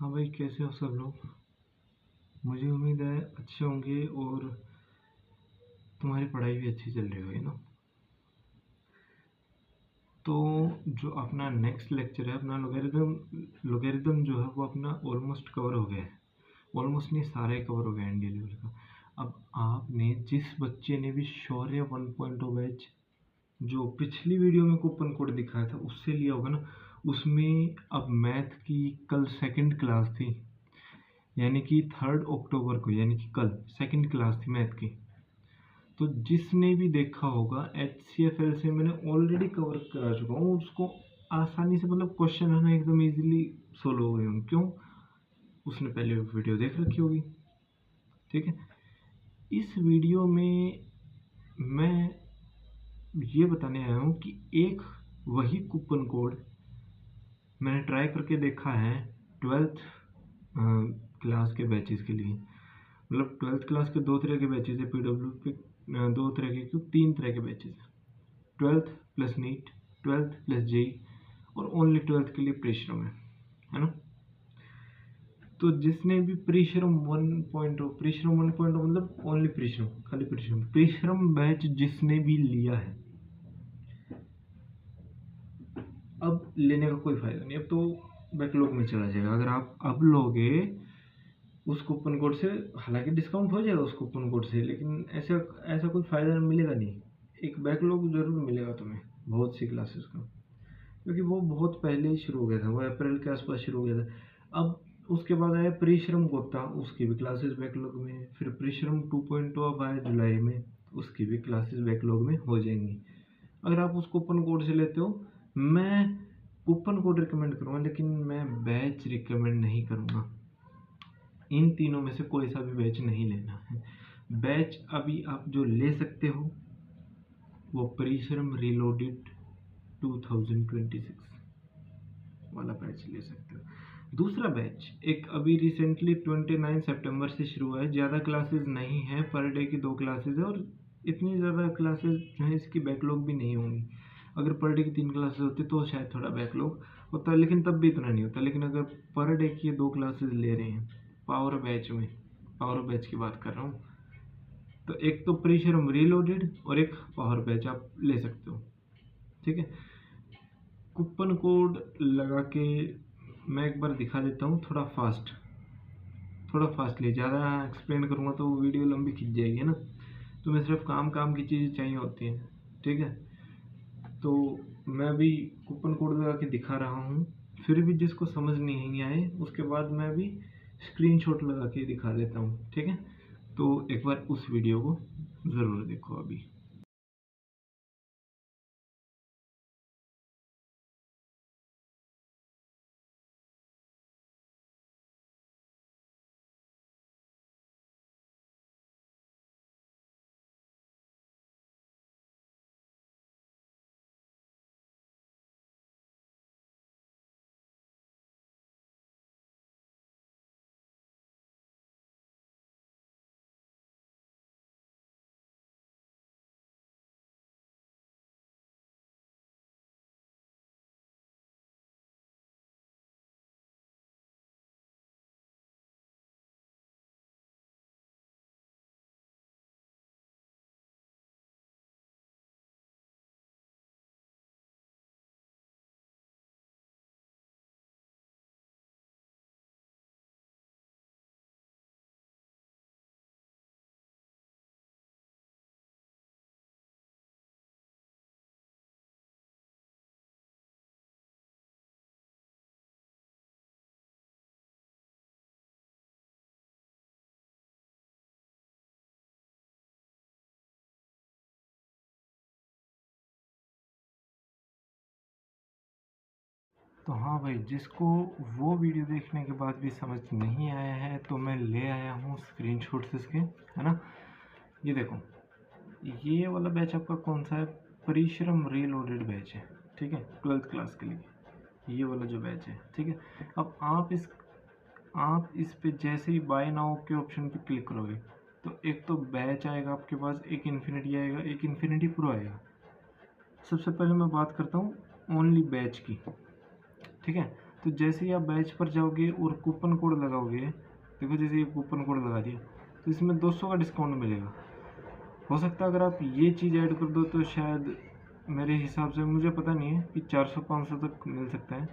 हाँ भाई, कैसे हो सब लोग। मुझे उम्मीद है अच्छे होंगे और तुम्हारी पढ़ाई भी अच्छी चल रही होगी ना। तो जो अपना नेक्स्ट लेक्चर है, अपना लोगेरिथम जो है वो अपना ऑलमोस्ट कवर हो गया है। ऑलमोस्ट नहीं, सारा ही कवर हो गया है एनडी लेवल का। अब आपने जिस बच्चे ने भी शौर्य 1.0 बैच जो पिछली वीडियो में कूपन कोड दिखाया था उससे लिया होगा ना, उसमें अब मैथ की कल सेकंड क्लास थी, यानी कि 3 अक्टूबर को, यानी कि कल सेकंड क्लास थी मैथ की। तो जिसने भी देखा होगा HCFL से मैंने ऑलरेडी कवर करा चुका हूँ उसको आसानी से, मतलब क्वेश्चन है ना एकदम इजीली सोल्व हो गए होंगे। क्यों? उसने पहले वीडियो देख रखी होगी। ठीक है, इस वीडियो में मैं ये बताने आया हूँ कि एक वही कूपन कोड मैंने ट्राई करके देखा है 12th क्लास के बैचेस के लिए। मतलब 12th क्लास के दो तरह के बैचेस है, PW पे दो तरह के, क्यों 3 तरह के बैचेस है। 12th plus NEET, 12th plus JEE और ओनली 12th के लिए परिश्रम है ना। तो जिसने भी परिश्रम 1.0, परिश्रम 1.0 मतलब ओनली परिश्रम, खाली परिश्रम, परिश्रम बैच जिसने भी लिया है, अब लेने का कोई फायदा नहीं। अब तो बैकलॉग में चला जाएगा। अगर आप अब लोगे उस कूपन कोड से, हालांकि डिस्काउंट हो जाएगा उस कूपन कोड से, लेकिन ऐसा ऐसा कोई फ़ायदा मिलेगा नहीं। एक बैकलॉग ज़रूर मिलेगा तुम्हें बहुत सी क्लासेस का, क्योंकि वो बहुत पहले ही शुरू हो गया था, वो अप्रैल के आसपास शुरू हो गया था। अब उसके बाद आया परिश्रम गोता, उसकी भी क्लासेस बैकलॉग में। फिर परिश्रम 2.0 अब आया जुलाई में, उसकी भी क्लासेस बैकलॉग में हो जाएंगी। अगर आप उस कूपन कोड से लेते हो, मैं कूपन कोड रिकमेंड करूँगा, लेकिन मैं बैच रिकमेंड नहीं करूँगा। इन तीनों में से कोई सा भी बैच नहीं लेना है। बैच अभी आप जो ले सकते हो वो परिश्रम रीलोडेड 2026 वाला बैच ले सकते हो। दूसरा बैच एक अभी रिसेंटली 29 सितंबर से शुरू हुआ है। ज़्यादा क्लासेस नहीं है, पर डे की 2 क्लासेस है, और इतनी ज़्यादा क्लासेस जो है इसकी बैकलॉग भी नहीं होंगी। अगर पर डे की 3 क्लासेस होती तो शायद थोड़ा बैकलॉग होता, लेकिन तब भी इतना नहीं होता। लेकिन अगर पर डे की 2 क्लासेस ले रहे हैं पावर बैच में, पावर बैच की बात कर रहा हूँ, तो एक तो परिश्रम रीलोडेड और एक पावर बैच आप ले सकते हो। ठीक है, कूपन कोड लगा के मैं एक बार दिखा देता हूँ, थोड़ा फास्टली। ज़्यादा एक्सप्लेन करूँगा तो वीडियो लंबी खिंच जाएगी, है ना। तो मैं सिर्फ काम की चीज़ें चाहिए होती हैं। ठीक है, तो मैं अभी कूपन कोड लगा के दिखा रहा हूँ। फिर भी जिसको समझ नहीं आए उसके बाद मैं अभी स्क्रीनशॉट लगा के दिखा देता हूँ। ठीक है, तो एक बार उस वीडियो को ज़रूर देखो अभी। तो हाँ भाई, जिसको वो वीडियो देखने के बाद भी समझ नहीं आया है तो मैं ले आया हूँ स्क्रीनशॉट्स इसके, है ना। ये देखो, ये वाला बैच आपका कौन सा है? परिश्रम रीलोडेड बैच है। ठीक है, 12th क्लास के लिए ये वाला जो बैच है। ठीक है, अब आप इस पे जैसे ही बाय नाउ के ऑप्शन पे क्लिक करोगे तो एक तो बैच आएगा आपके पास, एक इन्फिनिटी आएगा, एक इन्फिनिटी प्रो आएगा। सबसे पहले मैं बात करता हूँ ओनली बैच की। ठीक है, तो जैसे ही आप बैच पर जाओगे और कूपन कोड लगाओगे, देखो जैसे ये कूपन कोड लगा दिया तो इसमें 200 का डिस्काउंट मिलेगा। हो सकता है अगर आप ये चीज़ ऐड कर दो तो शायद मेरे हिसाब से, मुझे पता नहीं है कि 400-500 तक मिल सकता है,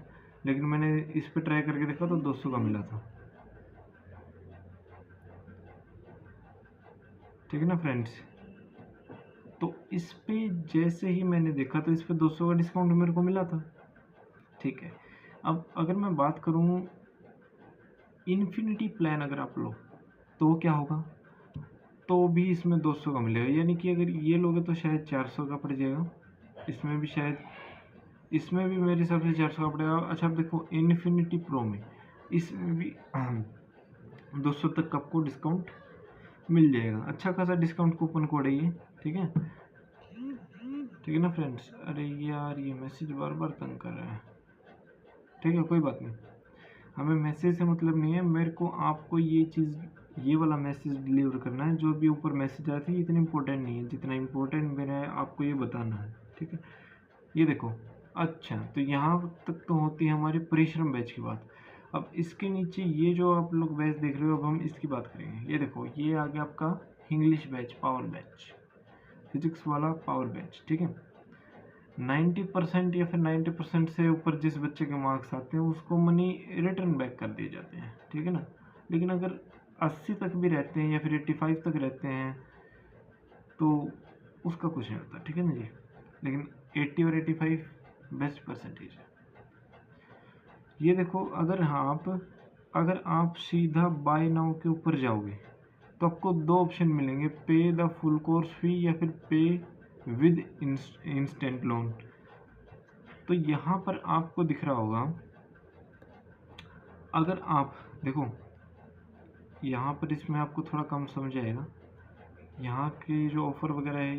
लेकिन मैंने इस पर ट्राई करके देखा तो 200 का मिला था। ठीक है ना फ्रेंड्स। तो इस पे जैसे ही मैंने देखा तो इस पे 200 का डिस्काउंट मेरे को मिला था। ठीक है, अब अगर मैं बात करूँ इन्फिनिटी प्लान अगर आप लो तो क्या होगा, तो भी इसमें 200 का मिलेगा, यानी कि अगर ये लोगे तो शायद 400 का पड़ जाएगा। इसमें भी शायद, इसमें भी मेरे हिसाब से 400 का पड़ेगा। अच्छा अब देखो इन्फिनिटी प्रो में इसमें भी 200 तक आपको डिस्काउंट मिल जाएगा। अच्छा खासा डिस्काउंट कूपन कोड है ये। ठीक है, ठीक है ना फ्रेंड्स। अरे यार ये मैसेज बार बार तंग कर रहा है। ठीक है कोई बात नहीं, हमें मैसेज से मतलब नहीं है, मेरे को आपको ये चीज़, ये वाला मैसेज डिलीवर करना है। जो भी ऊपर मैसेज आती है इतनी इंपॉर्टेंट नहीं है जितना इंपॉर्टेंट मेरा है आपको ये बताना है। ठीक है, ये देखो। अच्छा तो यहाँ तक तो होती है हमारी परिश्रम बैच की बात। अब इसके नीचे ये जो आप लोग बैच देख रहे हो, अब हम इसकी बात करेंगे। ये देखो ये आ गया आपका English batch, power batch, physics वाला पावर बैच। ठीक है, 90% या फिर 90% से ऊपर जिस बच्चे के मार्क्स आते हैं उसको मनी रिटर्न बैक कर दिए जाते हैं। ठीक है ना, लेकिन अगर 80 तक भी रहते हैं या फिर 85 तक रहते हैं तो उसका कुछ नहीं होता। ठीक है ना जी, लेकिन 80 और 85 बेस्ट परसेंटेज है। ये देखो अगर आप सीधा बाय नाउ के ऊपर जाओगे तो आपको दो ऑप्शन मिलेंगे, पे द फुल कोर्स फी या फिर पे विद इंस्टेंट लोन। तो यहाँ पर आपको दिख रहा होगा, अगर आप देखो यहाँ पर, इसमें आपको थोड़ा कम समझ आएगा। यहाँ के जो ऑफ़र वगैरह है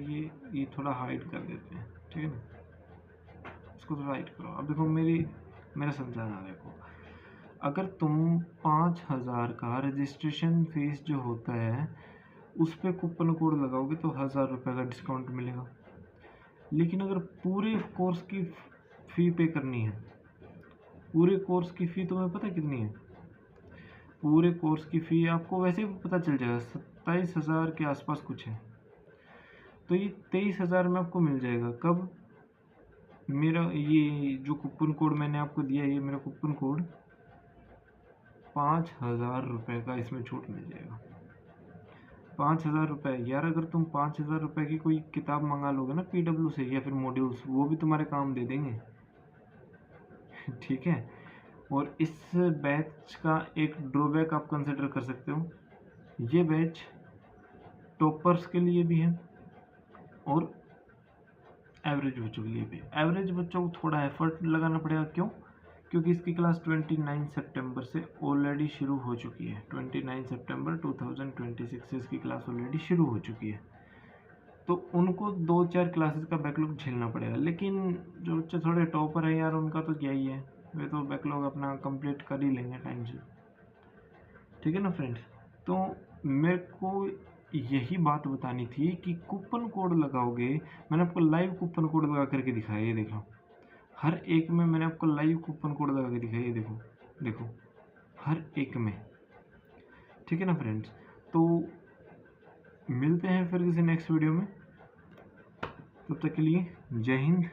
ये थोड़ा हाइड कर देते हैं। ठीक है ना, इसको थोड़ा हाइड करो। अब देखो मेरा समझाना देखो, अगर तुम 5,000 का रजिस्ट्रेशन फीस जो होता है उस पर कूपन कोड लगाओगे तो 1,000 रुपये का डिस्काउंट मिलेगा। लेकिन अगर पूरे कोर्स की फ़ी पे करनी है, पूरे कोर्स की फ़ी तुम्हें पता कितनी है? पूरे कोर्स की फ़ी आपको वैसे भी पता चल जाएगा, 27,000 के आसपास कुछ है। तो ये 23,000 में आपको मिल जाएगा। कब? मेरा ये जो कूपन कोड मैंने आपको दिया है, ये मेरा कूपन कोड 5,000 रुपये का इसमें छूट मिल जाएगा। 5,000 रुपये यार, अगर तुम 5,000 रुपये की कोई किताब मंगा लोगे ना PW से या फिर मॉड्यूल्स, वो भी तुम्हारे काम दे देंगे। ठीक है, और इस बैच का एक ड्रॉबैक आप कंसिडर कर सकते हो, ये बैच टॉपर्स के लिए भी है और एवरेज बच्चों के लिए भी। एवरेज बच्चों को थोड़ा एफर्ट लगाना पड़ेगा। क्यों? क्योंकि इसकी क्लास 29 सितंबर से ऑलरेडी शुरू हो चुकी है। 29 सितंबर 2026 से इसकी क्लास ऑलरेडी शुरू हो चुकी है, तो उनको 2-4 क्लासेस का बैकलॉग झेलना पड़ेगा। लेकिन जो बच्चे थोड़े टॉपर हैं यार, उनका तो क्या ही है, वे तो बैकलॉग अपना कंप्लीट कर ही लेंगे टाइम से। ठीक है ना फ्रेंड्स, तो मेरे को यही बात बतानी थी कि कूपन कोड लगाओगे। मैंने आपको लाइव कूपन कोड लगा करके दिखाया, ये देखो हर एक में मैंने आपको लाइव कूपन कोड लगा के दिखाया, ये देखो हर एक में। ठीक है ना फ्रेंड्स, तो मिलते हैं फिर किसी नेक्स्ट वीडियो में। तब तक के लिए जय हिंद,